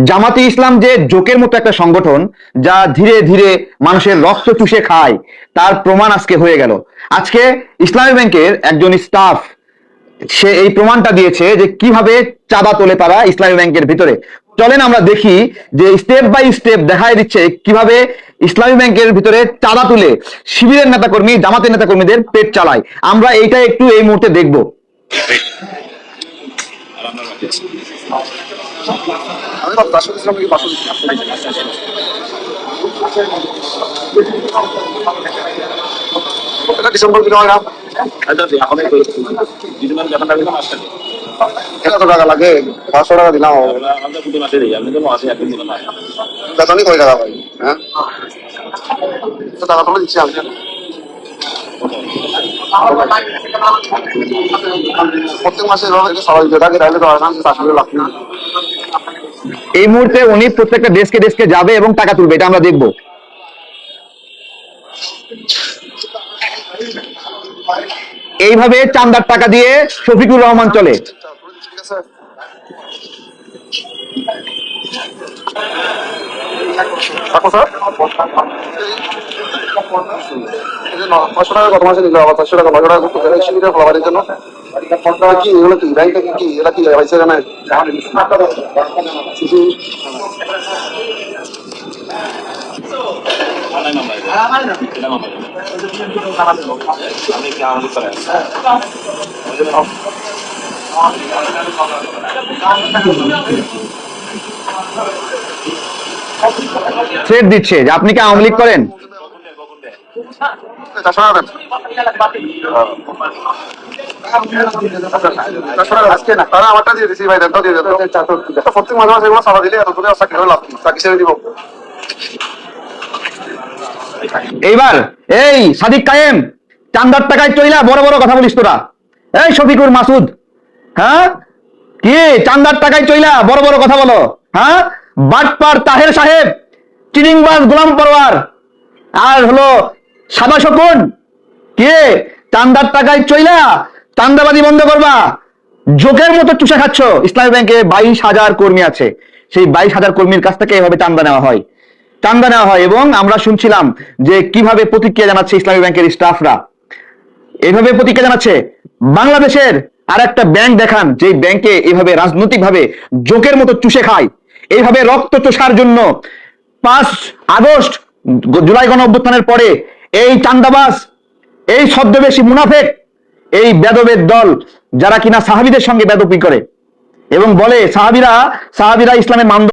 জামাতে ইসলাম যে জোকের মতো একটা সংগঠন, যা ধীরে ধীরে মানুষের রক্ত চুষে খায়, তার প্রমাণ আজকে হয়ে গেল। আজকে ইসলামী ব্যাংকের একজন স্টাফ সে এই প্রমাণটা দিয়েছে যে কিভাবে চাঁদা তোলে তারা ইসলামী ব্যাংকের ভিতরে। চলেন আমরা দেখি যে স্টেপ বাই স্টেপ দেখায় দিচ্ছে কিভাবে ইসলামী ব্যাংকের ভিতরে চাঁদা তুলে শিবিরের নেতাকর্মী, জামাতের নেতাকর্মীদের পেট চালায়। আমরা এইটা একটু এই মুহূর্তে দেখব। ডিসেম্বর কত টাকা লাগে? 500 টাকা দিলাম। বেতনই কয় টাকা ভাই? হ্যাঁ, টাকা তো দিচ্ছি আমি। প্রত্যেক মাসে সবাই থাকে, তাহলে তো চাকরি লাভ না। এই মুহূর্তে উনি প্রত্যেকটা ডেস্কে ডেস্কে যাবে এবং টাকা তুলবে, এটা আমরা দেখবো। এইভাবে চান্দার টাকা দিয়ে শফিকুর রহমান চলে। গত মাসে দিল আবার 500 টাকা, 900 টাকা ফলাবারের জন্য। কি এগুলো কি ব্যাংক থেকে কি এরা কি হয়েছে জানে? থ্রেট দিচ্ছে যে আপনি কি আওয়ামী লীগ করেন। আমারটা দিয়ে দিচ্ছি ভাই, প্রত্যেক মাঝে মাঝে এগুলো সারা দিলে এত দূরে চাকরি লাভ, চাকরি ছেড়ে দিব। এইবার এই সাদিক কায়েম, চান্দার টাকায় চইলা বড় বড় কথা বলিস তোরা। এই শফিকুর মাসুদ, হ্যাঁ কি চান্দার টাকায় চইলা বড় বড় কথা বলো? হ্যাঁ, বাটপার তাহের সাহেব, চিরিংবাজ গোলাম পরওয়ার, আর হলো সাদা শকুন, কে চান্দার টাকায় চইলা চান্দাবাজি বন্ধ করবা, জোকের মতো চুষা খাচ্ছ। ইসলামী ব্যাংকে 22,000 কর্মী আছে, সেই 22,000 কর্মীর কাছ থেকে এভাবে চান্দা নেওয়া হয়, চান্দা নেওয়া হয়। এবং আমরা শুনছিলাম যে কিভাবে প্রতিক্রিয়া জানাচ্ছে ইসলামী ব্যাংকের স্টাফরা, এভাবে প্রতিক্রিয়া জানাচ্ছে। বাংলাদেশের আর একটা ব্যাংক দেখান যে ব্যাংকে এইভাবে রাজনৈতিকভাবে জোকের মতো চুষে খায়, এইভাবে রক্ত চোষার জন্য 5 আগস্ট জুলাই গণ অভ্যুত্থানের পরে এই চান্দাবাজ, এই ছদ্মবেশী মুনাফেক, এই বেদবের দল, যারা কিনা সাহাবীদের সঙ্গে বেদবি করে এবং বলে সাহাবীরা ইসলামের মানদণ্ড